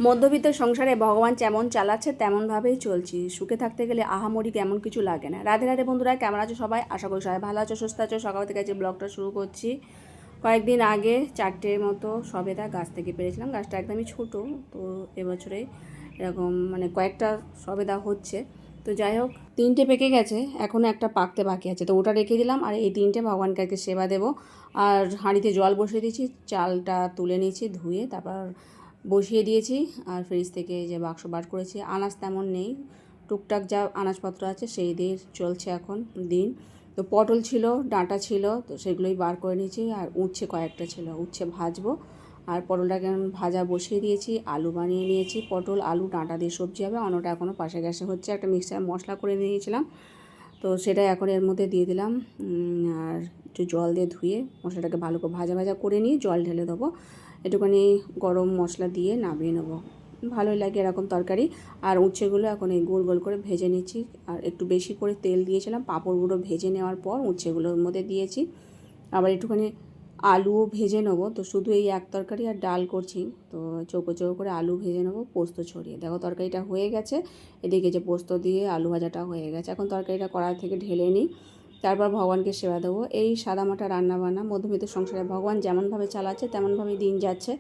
মধ্যবিত্ত সংসারে ভগবান যেমন চালাচ্ছে তেমনভাবেই চলছি। সুখে থাকতে গেলে আহামরি কেমন কিছু লাগে না। রাধে রাধে বন্ধুরা, কেমন আছো সবাই? আশা করি সবাই ভালো আছো, সুস্থ আছো। সকাল থেকে যে ব্লগটা শুরু করছি, কয়েকদিন আগে 4টের মতো সবেদা গাছ থেকে পেরেছিলাম। গাছটা একদমই ছোট, তো এবছরে এরকম কয়েকটা সবেদা হচ্ছে। তো যাই হোক, 3টে পেকে গেছে, এখনও একটা পাকতে বাকি আছে, তো ওটা রেখে দিলাম। আর এই 3টে ভগবানকে আজকে সেবা দেবো। আর হাঁড়িতে জল বসিয়ে দিয়েছি, চালটা তুলে নিয়েছি ধুয়ে, তারপর বসিয়ে দিয়েছি। আর ফ্রিজ থেকে যে বাক্স বার করেছি, আনাজ তেমন নেই, টুকটাক যা আনাজপত্র আছে সেই দিয়ে চলছে এখন দিন। তো পটল ছিল, ডাঁটা ছিল, তো সেগুলোই বার করে নিয়েছি। আর উচ্ছে কয়েকটা ছিল, উচ্ছে ভাজবো। আর পটলটাকে ভাজা বসিয়ে দিয়েছি, আলু বানিয়ে নিয়েছি। পটল আলু ডাঁটা দিয়ে সবজি হবে। অন্যটা এখনও পাশে গ্যাসে হচ্ছে। একটা মিক্সচার মশলা করে নিয়েছিলাম, তো সেটাই এখন এর মধ্যে দিয়ে দিলাম। আর একটু জল দিয়ে ধুয়ে মশলাটাকে ভালো করে ভাজা ভাজা করে নিয়ে জল ঢেলে দেবো। একটুখানি গরম মশলা দিয়ে নামিয়ে নেবো, ভালোই লাগে এরকম তরকারি। আর উচ্ছেগুলো এখন এই গোল গোল করে ভেজে নিচ্ছি। আর একটু বেশি করে তেল দিয়েছিলাম, পাঁপড়গুলো ভেজে নেওয়ার পর উচ্ছেগুলোর মধ্যে দিয়েছি। আবার একটুখানি আলুও ভেজে নেবো। তো শুধু এই এক তরকারি আর ডাল করছি, তো চৌকো চৌকো করে আলু ভেজে নেবো পোস্ত ছড়িয়ে। দেখো তরকারিটা হয়ে গেছে, এদিকে যে পোস্ত দিয়ে আলু ভাজাটা হয়ে গেছে। এখন তরকারিটা কড়াই থেকে ঢেলে নিই, তারপর ভগবানকে সেবা দেবো। এই সাদামাটা রান্নাবান্না, মধ্যবিত্ত সংসারে ভগবান যেমনভাবে চালাচ্ছে তেমনভাবেই দিন যাচ্ছে।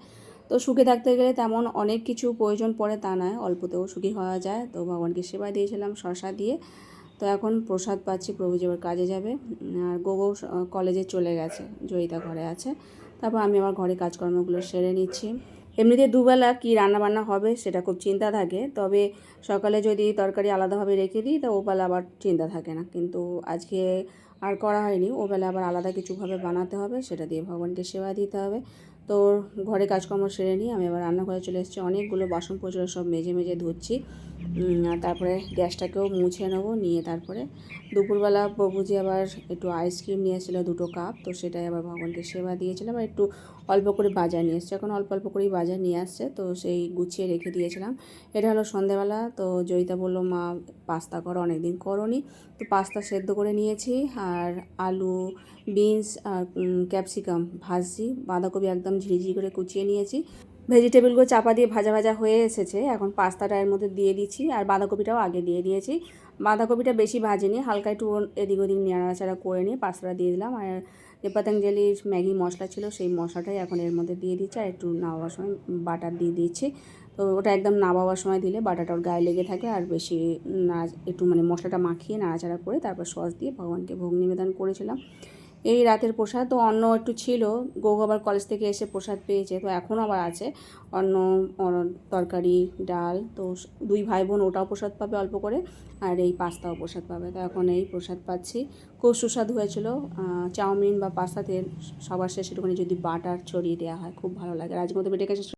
তো সুখে থাকতে গেলে তেমন অনেক কিছু প্রয়োজন পড়ে তা নয়, অল্পতেও সুখী হওয়া যায়। তো ভগবানকে সেবা দিয়েছিলাম শসা দিয়ে। তো এখন প্রসাদ পাচ্ছি, প্রভু যে এবার কাজে যাবে। আর গোগো কলেজে চলে গেছে, জয়িতা ঘরে আছে। তারপর আমি আমার ঘরে কাজকর্মগুলো সেরে নিচ্ছি। এমনিতে দুবেলা কী রান্নাবান্না হবে সেটা খুব চিন্তা থাকে, তবে সকালে যদি তরকারি আলাদাভাবে রেখে দিই তা ওবেলা আবার চিন্তা থাকে না। কিন্তু আজকে আর করা হয়নি, ওবেলা আবার আলাদা কিছুভাবে বানাতে হবে, সেটা দিয়ে ভগবানকে সেবা দিতে হবে। তো ঘরে কাজকর্ম সেরে নিয়ে আমি আবার রান্নাঘরে চলে এসেছি। অনেকগুলো বাসন পড়ছিল, সব মেজে মেজে ধুচ্ছি। তারপরে গ্যাসটাকেও মুছে নেবো, নিয়ে তারপরে দুপুরবেলা প্রভুজি আবার একটু আইসক্রিম নিয়ে এসেছিলো 2 কাপ, তো সেটাই আবার ভগবানকে সেবা দিয়েছিলাম। আর একটু অল্প করে বাজার নিয়ে এসছে, এখন অল্প অল্প করেই বাজার নিয়ে আসছে, তো সেই গুছিয়ে রেখে দিয়েছিলাম। এটা হলো সন্ধ্যাবেলা। তো জয়িতা বললো, মা পাস্তা করো, অনেকদিন করোনি। তো পাস্তা সেদ্ধ করে নিয়েছি, আর আলু, বিনস আর ক্যাপসিকাম ভাজছি, বাঁধাকপি একদম ঝিরিঝিরি করে কুচিয়ে নিয়েছি। ভেজিটেবলগুলো চাপা দিয়ে ভাজা ভাজা হয়ে এসেছে, এখন পাস্তাটা এর মধ্যে দিয়ে দিচ্ছি। আর বাঁধাকপিটাও আগে দিয়ে দিয়েছি। বাঁধাকপিটা বেশি ভাজিনি, হালকা একটু এদিক ওদিক নাড়াচাড়া করে নিয়ে পাস্তাটা দিয়ে দিলাম। আর যে পতঞ্জলির ম্যাগি মশলা ছিল সেই মশলাটাই এখন এর মধ্যে দিয়ে দিচ্ছি। আর একটু নামাবার সময় বাটার দিয়ে দিচ্ছি। তো ওটা একদম নামাবার সময় দিলে বাটাটা ওর গায়ে লেগে থাকে, আর বেশি একটু মশলাটা মাখিয়ে নাড়াচাড়া করে তারপর সস দিয়ে ভগবানকে ভোগ নিবেদন করেছিলাম। এই রাতের প্রসাদ। তো অন্য একটু ছিল, গৌগ আবার কলেজ থেকে এসে প্রসাদ পেয়েছে, তো এখনও আবার আছে অন্য তরকারি ডাল। তো 2 ভাই বোন ওটাও প্রসাদ পাবে অল্প করে, আর এই পাস্তাও প্রসাদ পাবে। তো এখন এই প্রসাদ পাচ্ছি, খুব সুস্বাদু হয়েছিল। চাউমিন বা পাস্তাতে সবার শেষে একটুখানি যদি বাটার ছড়িয়ে দেওয়া হয় খুব ভালো লাগে। আর আজকের মতো ভিডিও কাছে